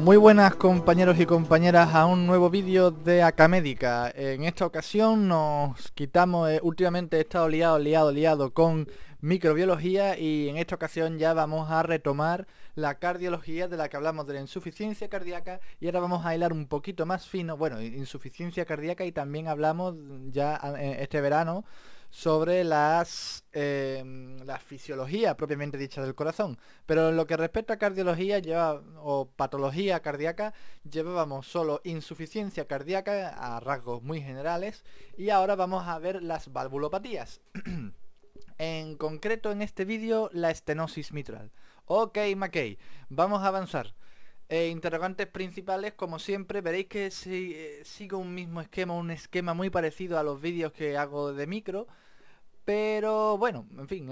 Muy buenas compañeros y compañeras a un nuevo vídeo de Acamédica. En esta ocasión nos quitamos, últimamente he estado liado con microbiología y en esta ocasión ya vamos a retomar la cardiología de la que hablamos de la insuficiencia cardíaca y ahora vamos a hilar un poquito más fino, bueno, insuficiencia cardíaca y también hablamos ya este verano sobre la fisiología propiamente dicha del corazón. Pero en lo que respecta a cardiología o patología cardíaca, llevábamos solo insuficiencia cardíaca a rasgos muy generales y ahora vamos a ver las valvulopatías. En concreto en este vídeo, la estenosis mitral. Ok, McKay, vamos a avanzar. Interrogantes principales, como siempre, veréis que sigo un mismo esquema, un esquema muy parecido a los vídeos que hago de micro, pero bueno, en fin,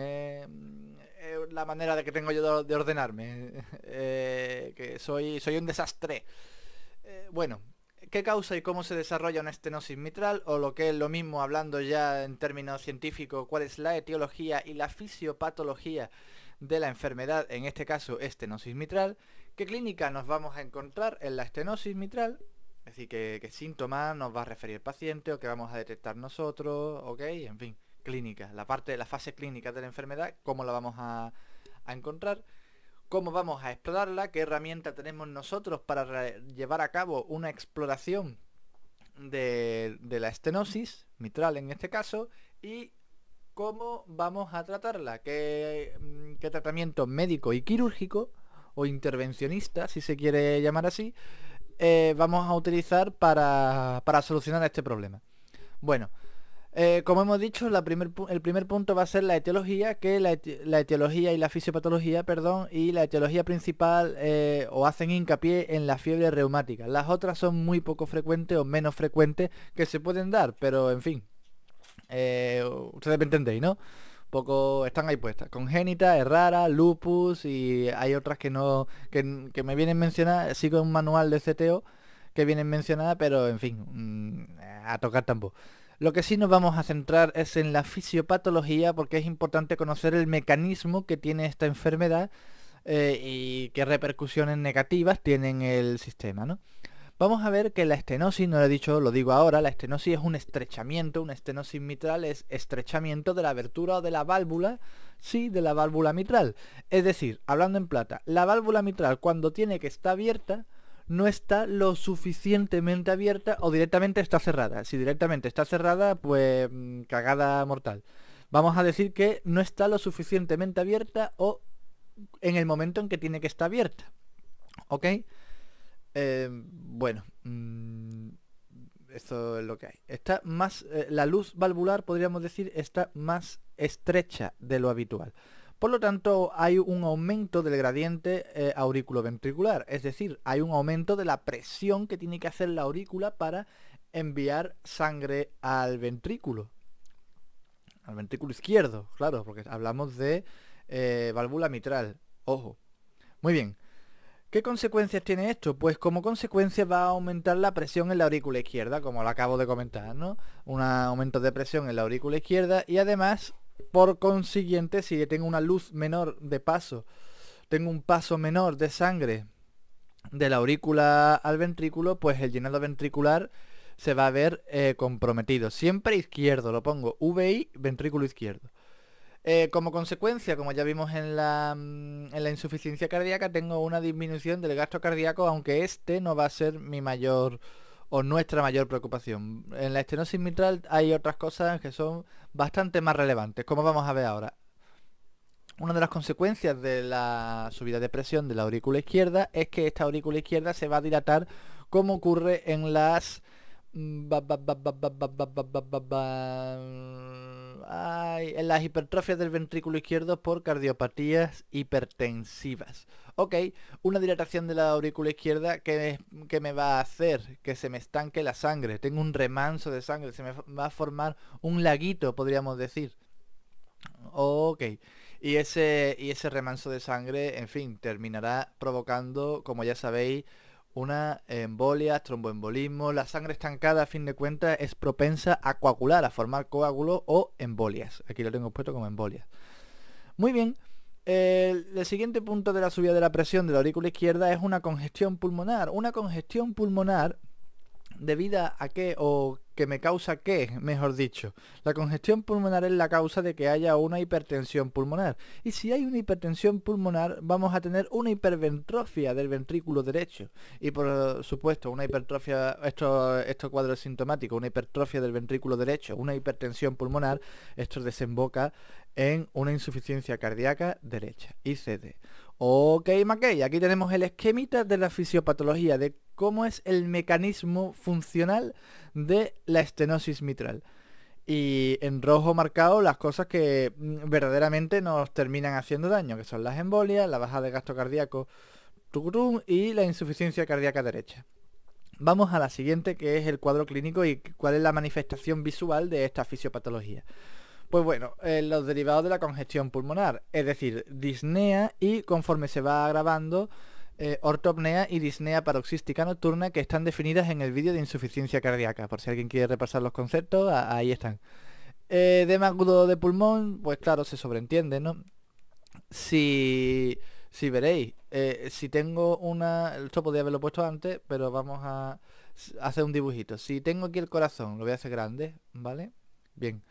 la manera de que tengo yo de ordenarme, que soy un desastre. Bueno, ¿qué causa y cómo se desarrolla una estenosis mitral? O lo que es lo mismo, hablando ya en términos científicos, cuál es la etiología y la fisiopatología de la enfermedad, en este caso estenosis mitral. ¿Qué clínica nos vamos a encontrar en la estenosis mitral? Es decir, qué síntomas nos va a referir el paciente o qué vamos a detectar nosotros, ok, en fin, clínica, la fase clínica de la enfermedad, cómo la vamos a encontrar, cómo vamos a explorarla, qué herramienta tenemos nosotros para llevar a cabo una exploración de la estenosis mitral en este caso, y cómo vamos a tratarla, qué tratamiento médico y quirúrgico o intervencionista, si se quiere llamar así, vamos a utilizar para solucionar este problema. Bueno, como hemos dicho, el primer punto va a ser la etiología, que la etiología y la fisiopatología, perdón, y la etiología principal o hacen hincapié en la fiebre reumática. Las otras son muy poco frecuentes o menos frecuentes que se pueden dar, pero en fin, ustedes me entendéis, ¿no? Poco están ahí puestas: congénita, es rara, lupus, y hay otras que no, que me vienen mencionadas. Sigo un manual de CTO que vienen mencionadas, pero en fin, a tocar tampoco. Lo que sí nos vamos a centrar es en la fisiopatología, porque es importante conocer el mecanismo que tiene esta enfermedad y qué repercusiones negativas tiene en el sistema, ¿no? Vamos a ver que la estenosis, no lo he dicho, lo digo ahora, la estenosis es un estrechamiento, una estenosis mitral es estrechamiento de la abertura o de la válvula, sí, de la válvula mitral. Es decir, hablando en plata, la válvula mitral cuando tiene que estar abierta, no está lo suficientemente abierta o directamente está cerrada. Si directamente está cerrada, pues cagada mortal. Vamos a decir que no está lo suficientemente abierta o en el momento en que tiene que estar abierta. ¿Ok? Bueno, eso es lo que hay. Está más, la luz valvular, podríamos decir, está más estrecha de lo habitual. Por lo tanto, hay un aumento del gradiente auriculoventricular, es decir, hay un aumento de la presión que tiene que hacer la aurícula para enviar sangre al ventrículo izquierdo, claro, porque hablamos de válvula mitral, ojo. Muy bien. ¿Qué consecuencias tiene esto? Pues como consecuencia va a aumentar la presión en la aurícula izquierda, como lo acabo de comentar, ¿no? Un aumento de presión en la aurícula izquierda y además, por consiguiente, si tengo una luz menor de paso, tengo un paso menor de sangre de la aurícula al ventrículo, pues el llenado ventricular se va a ver comprometido. Siempre izquierdo, lo pongo, VI, ventrículo izquierdo. Como consecuencia, como ya vimos en la insuficiencia cardíaca, tengo una disminución del gasto cardíaco, aunque este no va a ser mi mayor o nuestra mayor preocupación. En la estenosis mitral hay otras cosas que son bastante más relevantes, como vamos a ver ahora. Una de las consecuencias de la subida de presión de la aurícula izquierda es que esta aurícula izquierda se va a dilatar, como ocurre en las en las hipertrofias del ventrículo izquierdo por cardiopatías hipertensivas. Ok, una dilatación de la aurícula izquierda que me va a hacer que se me estanque la sangre. Tengo un remanso de sangre, se me va a formar un laguito, podríamos decir. Ok, y ese remanso de sangre, en fin, terminará provocando, como ya sabéis, una embolia, tromboembolismo. La sangre estancada, a fin de cuentas, es propensa a coagular, a formar coágulos o embolias. Aquí lo tengo puesto como embolias. Muy bien, El siguiente punto de la subida de la presión de la aurícula izquierda es una congestión pulmonar. Una congestión pulmonar debida a qué o que me causa qué, mejor dicho. La congestión pulmonar es la causa de que haya una hipertensión pulmonar. Y si hay una hipertensión pulmonar, vamos a tener una hiperventrofia del ventrículo derecho. Y por supuesto, una hipertrofia, esto cuadro sintomático, una hipertrofia del ventrículo derecho, una hipertensión pulmonar, esto desemboca en una insuficiencia cardíaca derecha, ICD. Ok, Mackey, aquí tenemos el esquemita de la fisiopatología, de cómo es el mecanismo funcional de la estenosis mitral. Y en rojo marcado las cosas que verdaderamente nos terminan haciendo daño, que son las embolias, la baja de gasto cardíaco tucutum, y la insuficiencia cardíaca derecha. Vamos a la siguiente, que es el cuadro clínico y cuál es la manifestación visual de esta fisiopatología. Pues bueno, los derivados de la congestión pulmonar, es decir, disnea y conforme se va agravando, ortopnea y disnea paroxística nocturna, que están definidas en el vídeo de insuficiencia cardíaca. Por si alguien quiere repasar los conceptos, ahí están. Edema agudo de pulmón, pues claro, se sobreentiende, ¿no? Si veréis, si tengo una... Esto podría haberlo puesto antes, pero vamos a hacer un dibujito. Si tengo aquí el corazón, lo voy a hacer grande, ¿vale? Bien.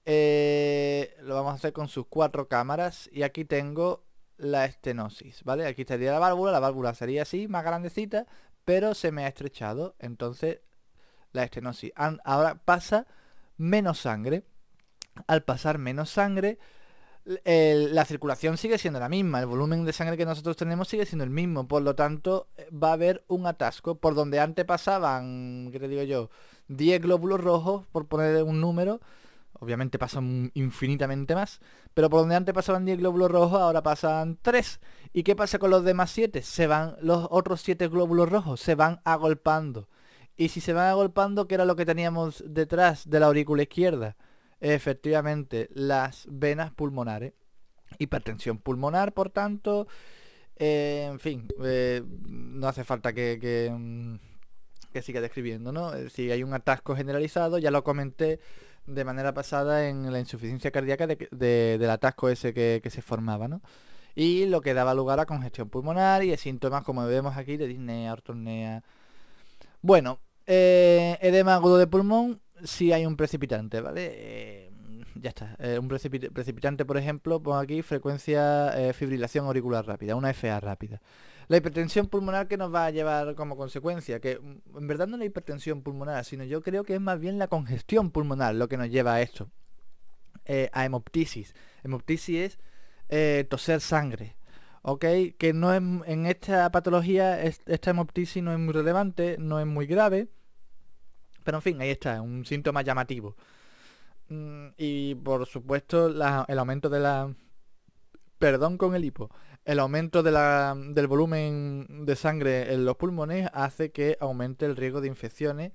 Lo vamos a hacer con sus 4 cámaras y aquí tengo la estenosis, ¿vale? Aquí estaría la válvula sería así, más grandecita, pero se me ha estrechado, entonces la estenosis. Ahora pasa menos sangre. Al pasar menos sangre, la circulación sigue siendo la misma, el volumen de sangre que nosotros tenemos sigue siendo el mismo, por lo tanto va a haber un atasco por donde antes pasaban, ¿qué te digo yo? 10 glóbulos rojos, por poner un número. Obviamente pasan infinitamente más, pero por donde antes pasaban 10 glóbulos rojos, ahora pasan 3. ¿Y qué pasa con los demás 7? Se van, los otros 7 glóbulos rojos se van agolpando. Y si se van agolpando, ¿qué era lo que teníamos detrás de la aurícula izquierda? Efectivamente, las venas pulmonares. Hipertensión pulmonar, por tanto, en fin, no hace falta que siga describiendo, ¿no? Si hay un atasco generalizado, ya lo comenté de manera pasada en la insuficiencia cardíaca del atasco ese que se formaba, ¿no? Y lo que daba lugar a congestión pulmonar y síntomas como vemos aquí de disnea, ortopnea. Bueno, edema agudo de pulmón, si hay un precipitante, ¿vale? Ya está. Un precipitante, por ejemplo, pongo aquí frecuencia fibrilación auricular rápida, una FA rápida. La hipertensión pulmonar, que nos va a llevar como consecuencia, que en verdad no es la hipertensión pulmonar, sino yo creo que es más bien la congestión pulmonar lo que nos lleva a esto, a hemoptisis. Hemoptisis es toser sangre, ¿ok? Que no es, en esta patología, esta hemoptisis no es muy relevante, no es muy grave, pero en fin, ahí está, un síntoma llamativo. Y por supuesto el aumento de la... Perdón con el hipo. El aumento del volumen de sangre en los pulmones hace que aumente el riesgo de infecciones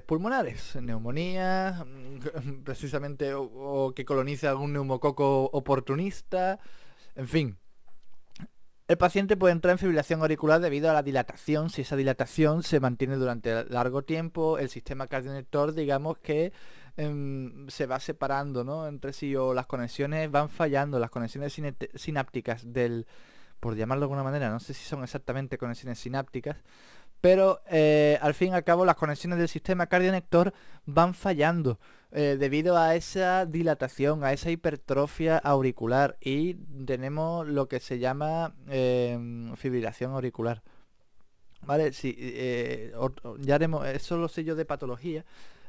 pulmonares, neumonía, precisamente, o que colonice algún neumococo oportunista, en fin. El paciente puede entrar en fibrilación auricular debido a la dilatación. Si esa dilatación se mantiene durante largo tiempo, el sistema cardioinector, digamos que se va separando, ¿no?, entre sí, o las conexiones van fallando, las conexiones sinápticas por llamarlo de alguna manera, no sé si son exactamente conexiones sinápticas, pero al fin y al cabo las conexiones del sistema cardioinector van fallando debido a esa dilatación, a esa hipertrofia auricular, y tenemos lo que se llama fibrilación auricular. ¿Vale? Si, ya haremos, eso lo sé yo de patología.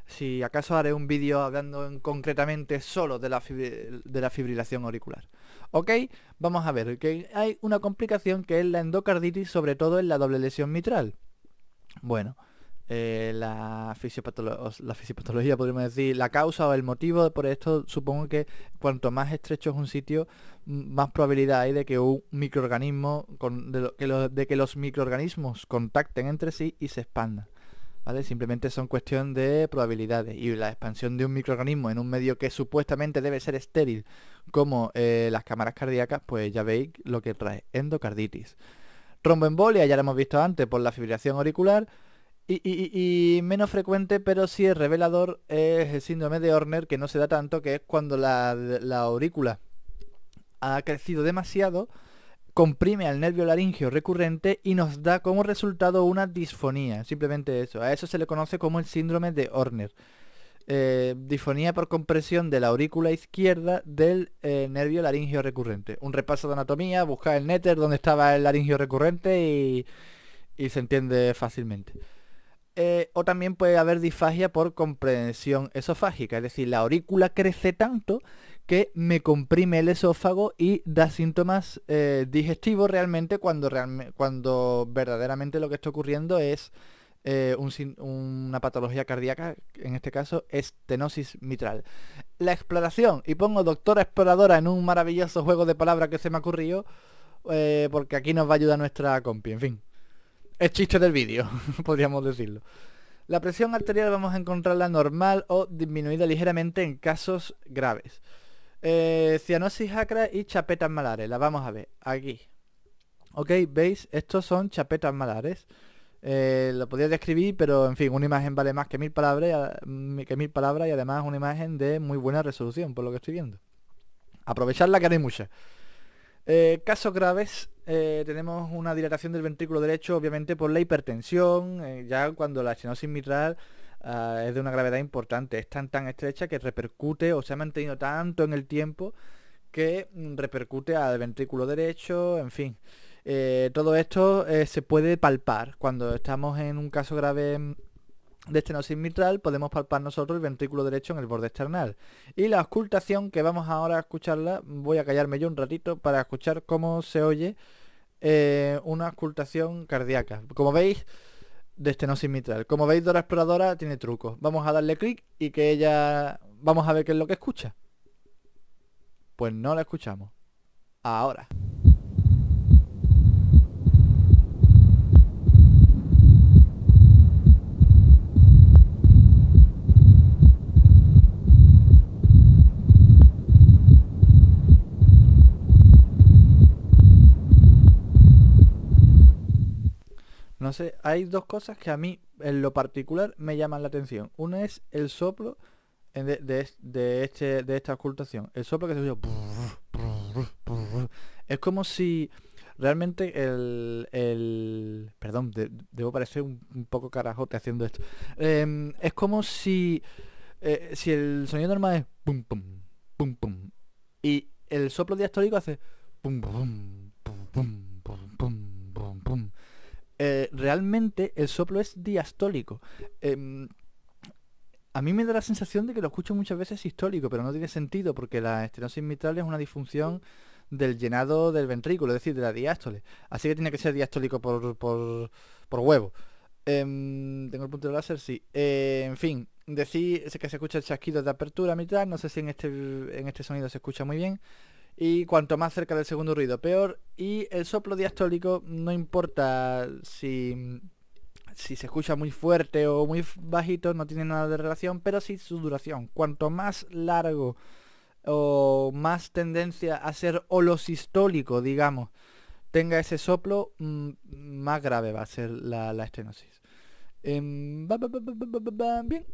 Si acaso haré un vídeo hablando concretamente solo de la fibrilación auricular. Ok, vamos a ver que hay una complicación que es la endocarditis, sobre todo en la doble lesión mitral. Bueno, la fisiopatología, podríamos decir, la causa o el motivo por esto, supongo que cuanto más estrecho es un sitio, más probabilidad hay de que un microorganismo, de que los microorganismos contacten entre sí y se expandan, ¿vale? Simplemente son cuestión de probabilidades, y la expansión de un microorganismo en un medio que supuestamente debe ser estéril, como las cámaras cardíacas, pues ya veis lo que trae: endocarditis. Tromboembolia, ya lo hemos visto antes, por la fibrilación auricular. Y menos frecuente, pero sí es revelador, es el síndrome de Horner, que no se da tanto, que es cuando la aurícula ha crecido demasiado, comprime al nervio laringeo recurrente y nos da como resultado una disfonía. Simplemente eso. A eso se le conoce como el síndrome de Horner. Disfonía por compresión de la aurícula izquierda del nervio laringeo recurrente. Un repaso de anatomía, buscar el néter donde estaba el laringeo recurrente y se entiende fácilmente. O también puede haber disfagia por compresión esofágica, es decir, la aurícula crece tanto que me comprime el esófago y da síntomas digestivos realmente cuando verdaderamente lo que está ocurriendo es una patología cardíaca, en este caso estenosis mitral. La exploración, y pongo doctora exploradora en un maravilloso juego de palabras que se me ha ocurrido, porque aquí nos va a ayudar nuestra compi, en fin. Es chiste del vídeo, podríamos decirlo. La presión arterial vamos a encontrarla normal o disminuida ligeramente en casos graves. Cianosis acra y chapetas malares, la vamos a ver aquí. Ok, veis, estos son chapetas malares. Lo podría describir, pero en fin, una imagen vale más que mil palabras y además una imagen de muy buena resolución, por lo que estoy viendo. Aprovecharla, que no hay mucha. Casos graves, tenemos una dilatación del ventrículo derecho, obviamente por la hipertensión, ya cuando la estenosis mitral es de una gravedad importante, es tan estrecha que repercute o se ha mantenido tanto en el tiempo que repercute al ventrículo derecho, en fin. Todo esto se puede palpar. Cuando estamos en un caso grave de estenosis mitral, podemos palpar nosotros el ventrículo derecho en el borde external. Y la auscultación, que vamos ahora a escucharla, voy a callarme yo un ratito para escuchar cómo se oye una auscultación cardíaca. Como veis, de estenosis mitral. Como veis, Dora Exploradora tiene trucos. Vamos a darle clic y que ella... Vamos a ver qué es lo que escucha. Pues no la escuchamos. Ahora. No sé, hay dos cosas que a mí en lo particular me llaman la atención. Una es el soplo de esta ocultación. El soplo que se oye. Es como si realmente perdón, debo parecer un poco carajote haciendo esto. Es como si el sonido normal es pum pum pum pum y el soplo diastólico hace pum pum pum pum pum pum pum pum. Realmente el soplo es diastólico. A mí me da la sensación de que lo escucho muchas veces sistólico, pero no tiene sentido porque la estenosis mitral es una disfunción del llenado del ventrículo, es decir, de la diástole. Así que tiene que ser diastólico por huevo. Tengo el punto de láser, sí. En fin, decir que se escucha el chasquido de apertura mitral, no sé si en este sonido se escucha muy bien. Y cuanto más cerca del segundo ruido, peor. Y el soplo diastólico, no importa si se escucha muy fuerte o muy bajito, no tiene nada de relación, pero sí su duración. Cuanto más largo o más tendencia a ser holosistólico, digamos, tenga ese soplo, más grave va a ser la estenosis. Bien,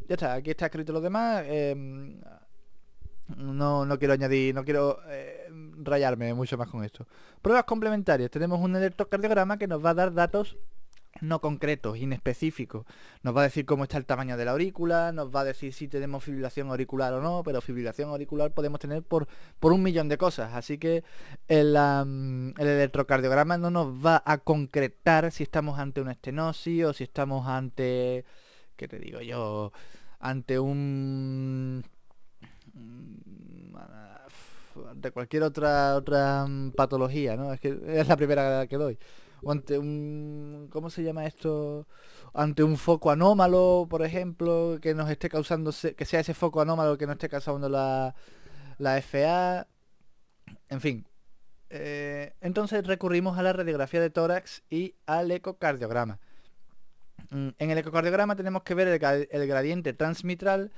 ya está, aquí está escrito lo demás. No quiero añadir, no quiero rayarme mucho más con esto. Pruebas complementarias. Tenemos un electrocardiograma que nos va a dar datos no concretos, inespecíficos. Nos va a decir cómo está el tamaño de la aurícula, nos va a decir si tenemos fibrilación auricular o no, pero fibrilación auricular podemos tener por un millón de cosas. Así que el electrocardiograma no nos va a concretar si estamos ante una estenosis o si estamos ante, ¿qué te digo yo? Ante de cualquier otra patología, ¿no? Es que es la primera que doy. O ante ¿cómo se llama esto? Ante un foco anómalo, por ejemplo, que nos esté causando, que sea ese foco anómalo que nos esté causando la FA. En fin. Entonces recurrimos a la radiografía de tórax y al ecocardiograma. En el ecocardiograma tenemos que ver el gradiente transmitral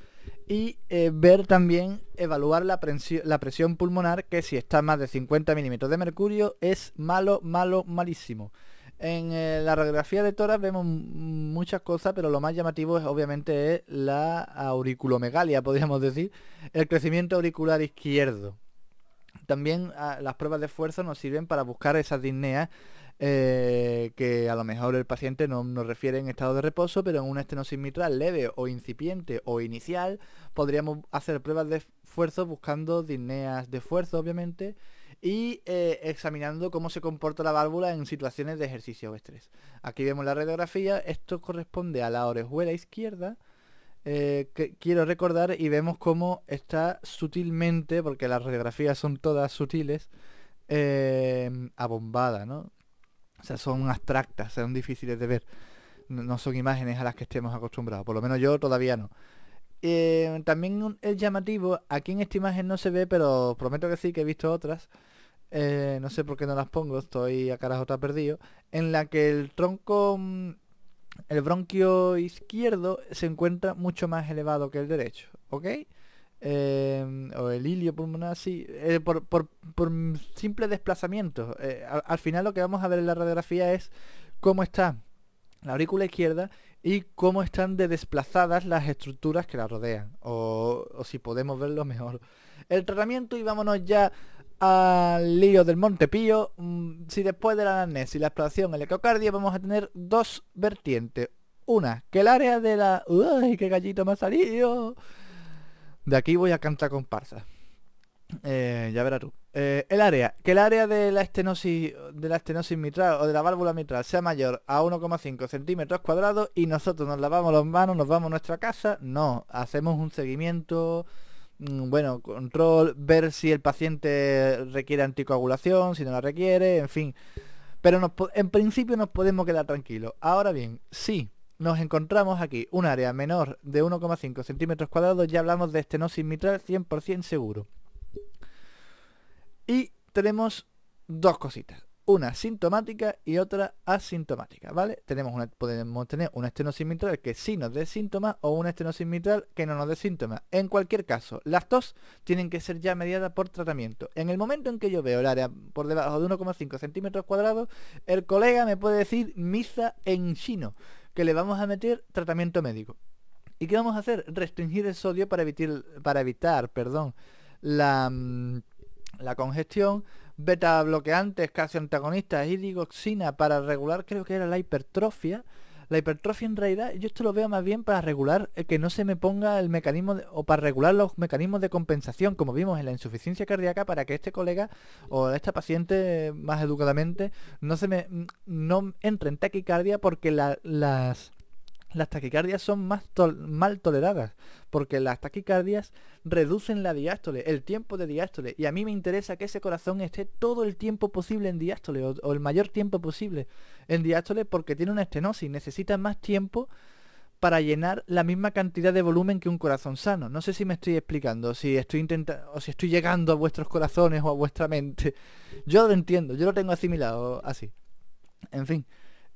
y ver también, evaluar la presión pulmonar, que si está más de 50 milímetros de mercurio es malísimo. En la radiografía de tórax vemos muchas cosas, pero lo más llamativo es obviamente la auriculomegalia, podríamos decir, el crecimiento auricular izquierdo. También las pruebas de esfuerzo nos sirven para buscar esas disneas que a lo mejor el paciente no nos refiere en estado de reposo, pero en una estenosis mitral leve o incipiente o inicial podríamos hacer pruebas de esfuerzo buscando disneas de esfuerzo, obviamente, y examinando cómo se comporta la válvula en situaciones de ejercicio o estrés. Aquí vemos la radiografía, esto corresponde a la orejuela izquierda, que quiero recordar, y vemos cómo está sutilmente, porque las radiografías son todas sutiles, abombada, ¿no? O sea, son abstractas, son difíciles de ver. No son imágenes a las que estemos acostumbrados, por lo menos yo todavía no. También es llamativo, aquí en esta imagen no se ve, pero prometo que sí, que he visto otras. No sé por qué no las pongo, estoy a carajo está perdido. En la que el tronco, el bronquio izquierdo se encuentra mucho más elevado que el derecho, ¿ok? O el ilio pulmonar, sí, por simple desplazamiento. Al final lo que vamos a ver en la radiografía es cómo está la aurícula izquierda y cómo están de desplazadas las estructuras que la rodean, o si podemos verlo mejor. El tratamiento, y vámonos ya al lío del Montepío. Si después de la anamnesis y la exploración en el ecocardio vamos a tener dos vertientes. Una, que el área de la... ¡Uy, qué gallito me ha salido! De aquí voy a cantar comparsa. Ya verás tú. Que el área de la estenosis mitral o de la válvula mitral sea mayor a 1,5 centímetros cuadrados y nosotros nos lavamos las manos, nos vamos a nuestra casa. No, hacemos un seguimiento, bueno, control, ver si el paciente requiere anticoagulación, si no la requiere, en fin. Pero en principio nos podemos quedar tranquilos. Ahora bien, sí. Nos encontramos aquí un área menor de 1,5 centímetros cuadrados, ya hablamos de estenosis mitral 100% seguro. Y tenemos dos cositas, una sintomática y otra asintomática, ¿vale? Podemos tener una estenosis mitral que sí nos dé síntomas o una estenosis mitral que no nos dé síntomas. En cualquier caso, las dos tienen que ser ya mediadas por tratamiento. En el momento en que yo veo el área por debajo de 1,5 centímetros cuadrados, el colega me puede decir misa en chino, que le vamos a meter tratamiento médico. ¿Y qué vamos a hacer? Restringir el sodio para evitar la congestión, beta bloqueantes, calcio antagonistas y digoxina para regular, creo que era la hipertrofia. La hipertrofia en realidad, yo esto lo veo más bien para regular que no se me ponga el mecanismo, o para regular los mecanismos de compensación, como vimos en la insuficiencia cardíaca, para que este colega o esta paciente, más educadamente, no entre en taquicardia, porque las taquicardias son mal toleradas, porque las taquicardias reducen la diástole, el tiempo de diástole, y a mí me interesa que ese corazón esté todo el tiempo posible en diástole, o el mayor tiempo posible en diástole, porque tiene una estenosis, necesita más tiempo para llenar la misma cantidad de volumen que un corazón sano. No sé si me estoy explicando, si estoy intentando, o si estoy llegando a vuestros corazones o a vuestra mente. Yo lo entiendo, yo lo tengo asimilado así. En fin.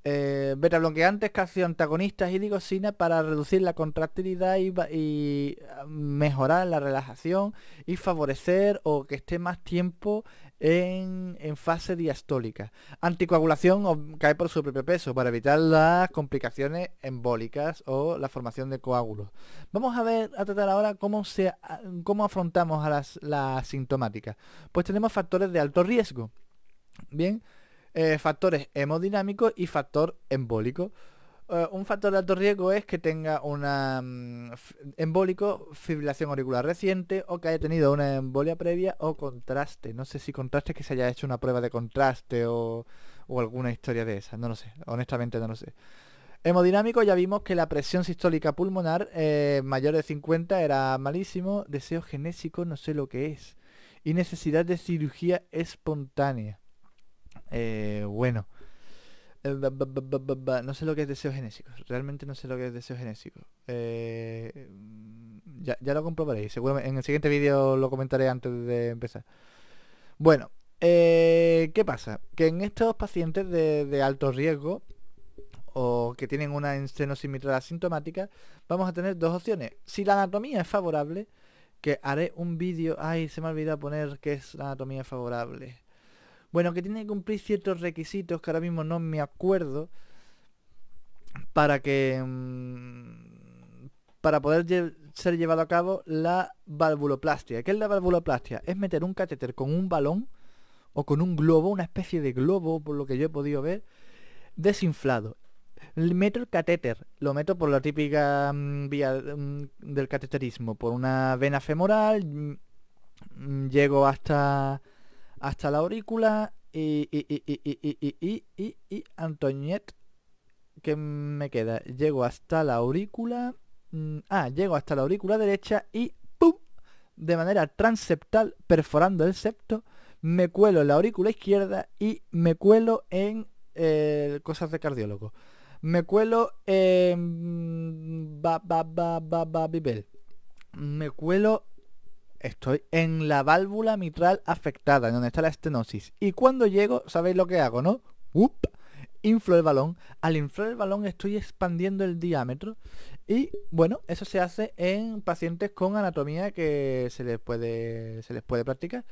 Beta bloqueantes, calcio antagonistas y digoxina para reducir la contractilidad y mejorar la relajación y favorecer o que esté más tiempo en fase diastólica. Anticoagulación cae por su propio peso para evitar las complicaciones embólicas o la formación de coágulos. Vamos a tratar ahora cómo afrontamos a las sintomáticas. Pues tenemos factores de alto riesgo. Bien. Factores hemodinámicos y factor embólico. Un factor de alto riesgo es que tenga una embólico, fibrilación auricular reciente, o que haya tenido una embolia previa o contraste. No sé si contraste es que se haya hecho una prueba de contraste o alguna historia de esa. No lo sé, honestamente no lo sé. Hemodinámico, ya vimos que la presión sistólica pulmonar mayor de 50 era malísimo. Deseo genésico, no sé lo que es. Y necesidad de cirugía espontánea. Bueno, no sé lo que es deseo genésico. Realmente no sé lo que es deseo genésico. Ya lo comprobaréis. Seguramente en el siguiente vídeo lo comentaré antes de empezar. Bueno, ¿qué pasa? Que en estos pacientes de alto riesgo o que tienen una estenosis mitral asintomática, vamos a tener dos opciones. Si la anatomía es favorable, que haré un vídeo... Ay, se me ha olvidado poner qué es la anatomía favorable. Bueno, que tiene que cumplir ciertos requisitos que ahora mismo no me acuerdo para que para poder ser llevado a cabo la valvuloplastia. ¿Qué es la valvuloplastia? Es meter un catéter con un balón o con un globo, una especie de globo, por lo que yo he podido ver, desinflado. Meto el catéter, lo meto por la típica vía del cateterismo, por una vena femoral, llego hasta la aurícula y Antoinette, ¿qué me queda? Llego hasta la aurícula, llego hasta la aurícula derecha y ¡pum! De manera transeptal, perforando el septo, me cuelo en la aurícula izquierda y me cuelo en cosas de cardiólogo. Me cuelo en Babel. Me cuelo. Estoy en la válvula mitral afectada, en donde está la estenosis. Y cuando llego, ¿sabéis lo que hago, no? ¡Up! Inflo el balón. Al inflar el balón estoy expandiendo el diámetro. Y bueno, eso se hace en pacientes con anatomía que se les puede practicar.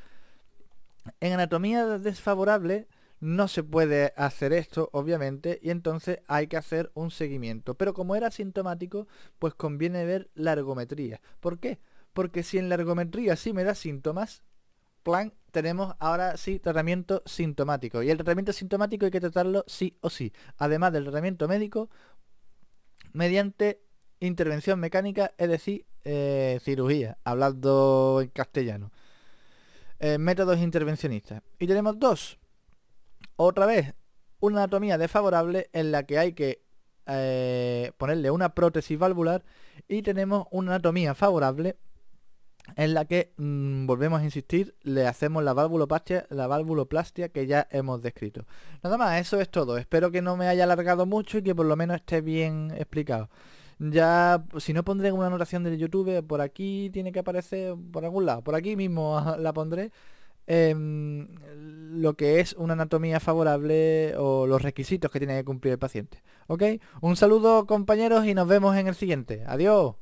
En anatomía desfavorable no se puede hacer esto, obviamente, y entonces hay que hacer un seguimiento. Pero como era sintomático, pues conviene ver la ergometría. ¿Por qué? Porque si en la ergometría sí me da síntomas, plan, tenemos ahora sí tratamiento sintomático. Y el tratamiento sintomático hay que tratarlo sí o sí. Además del tratamiento médico, mediante intervención mecánica, es decir, cirugía, hablando en castellano. Métodos intervencionistas. Y tenemos dos. Otra vez, una anatomía desfavorable en la que hay que ponerle una prótesis valvular, y tenemos una anatomía favorable en la que, volvemos a insistir, le hacemos la valvuloplastia que ya hemos descrito. Nada más, eso es todo. Espero que no me haya alargado mucho y que por lo menos esté bien explicado. Ya, si no, pondré una anotación del YouTube, por aquí tiene que aparecer, por algún lado, por aquí mismo la pondré, lo que es una anatomía favorable o los requisitos que tiene que cumplir el paciente. ¿Ok? Un saludo, compañeros, y nos vemos en el siguiente. Adiós.